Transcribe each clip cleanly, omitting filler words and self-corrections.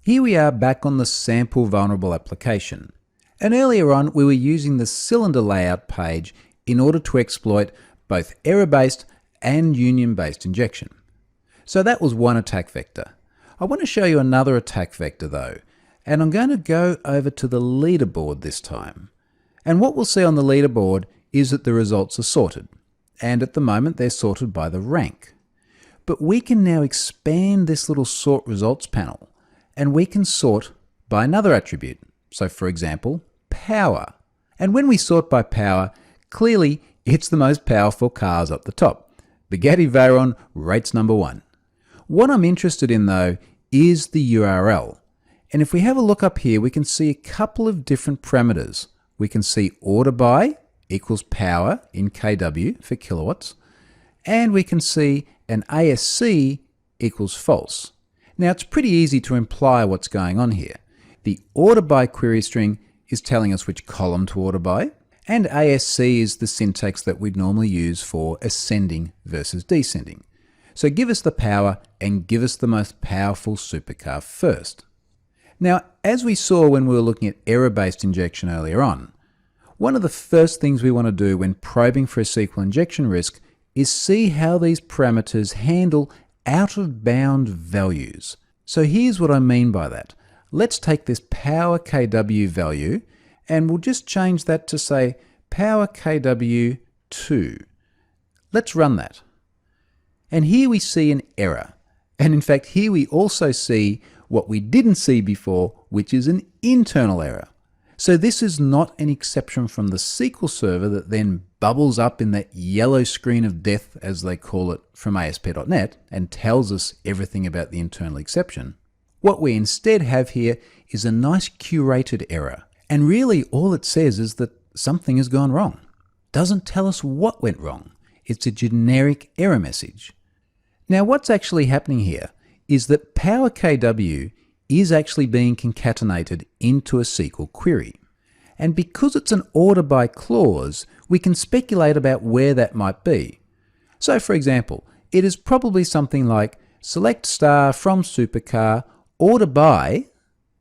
Here we are back on the sample vulnerable application. And earlier on we were using the cylinder layout page in order to exploit both error-based and union-based injection. So that was one attack vector. I want to show you another attack vector though, and I'm going to go over to the leaderboard this time. And what we'll see on the leaderboard is that the results are sorted. And at the moment they're sorted by the rank. But we can now expand this little sort results panel, and we can sort by another attribute. So for example, power. And when we sort by power, clearly it's the most powerful cars up the top. Bugatti Veyron rates number 1. What I'm interested in though is the URL. And if we have a look up here, we can see a couple of different parameters. We can see order by equals power in kW for kilowatts, and we can see an ASC equals false. Now it's pretty easy to imply what's going on here. The order by query string is telling us which column to order by, and ASC is the syntax that we'd normally use for ascending versus descending. So give us the power and give us the most powerful supercar first. Now, as we saw when we were looking at error-based injection earlier on, one of the first things we want to do when probing for a SQL injection risk is see how these parameters handle out-of-bound values. So here's what I mean by that. Let's take this power kW value and we'll just change that to say power kW 2. Let's run that. And here we see an error. And in fact, here we also see what we didn't see before, which is an internal error. So this is not an exception from the SQL Server that then bubbles up in that yellow screen of death, as they call it, from ASP.NET and tells us everything about the internal exception. What we instead have here is a nice curated error. And really all it says is that something has gone wrong. Doesn't tell us what went wrong. It's a generic error message. Now what's actually happening here is that power kW is actually being concatenated into a SQL query. And because it's an order by clause, we can speculate about where that might be. So for example, it is probably something like select star from supercar, order by,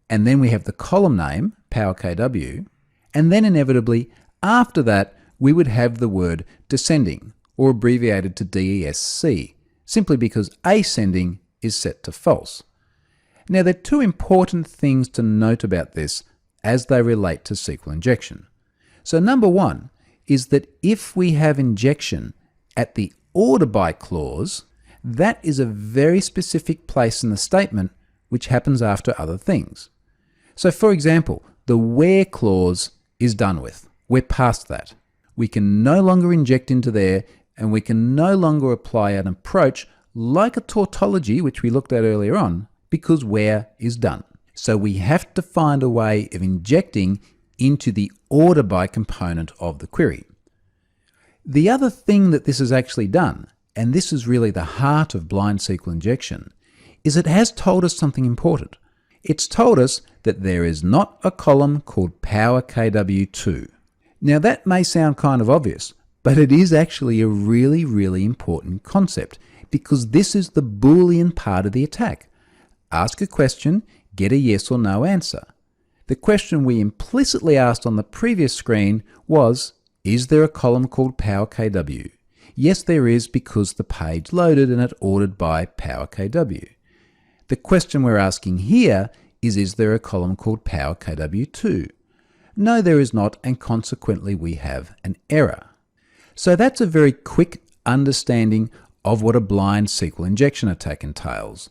and then we have the column name, power kW, and then inevitably after that we would have the word descending, or abbreviated to DESC, simply because ascending is set to false. Now there are two important things to note about this as they relate to SQL injection. So number one is that if we have injection at the order by clause, that is a very specific place in the statement which happens after other things. So for example, the where clause is done with. We're past that. We can no longer inject into there, and we can no longer apply an approach like a tautology, which we looked at earlier on, because where is done. So we have to find a way of injecting into the order by component of the query. The other thing that this has actually done, and this is really the heart of blind SQL injection, is it has told us something important. It's told us that there is not a column called power kW2. Now that may sound kind of obvious, but it is actually a really, really important concept, because this is the Boolean part of the attack. Ask a question, get a yes or no answer. The question we implicitly asked on the previous screen was, is there a column called power kW? Yes, there is, because the page loaded and it ordered by power kW. The question we're asking here is there a column called power kW2? No, there is not, and consequently we have an error. So that's a very quick understanding of what a blind SQL injection attack entails.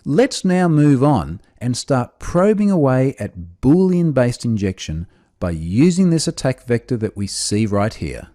Let's now move on and start probing away at Boolean-based injection by using this attack vector that we see right here.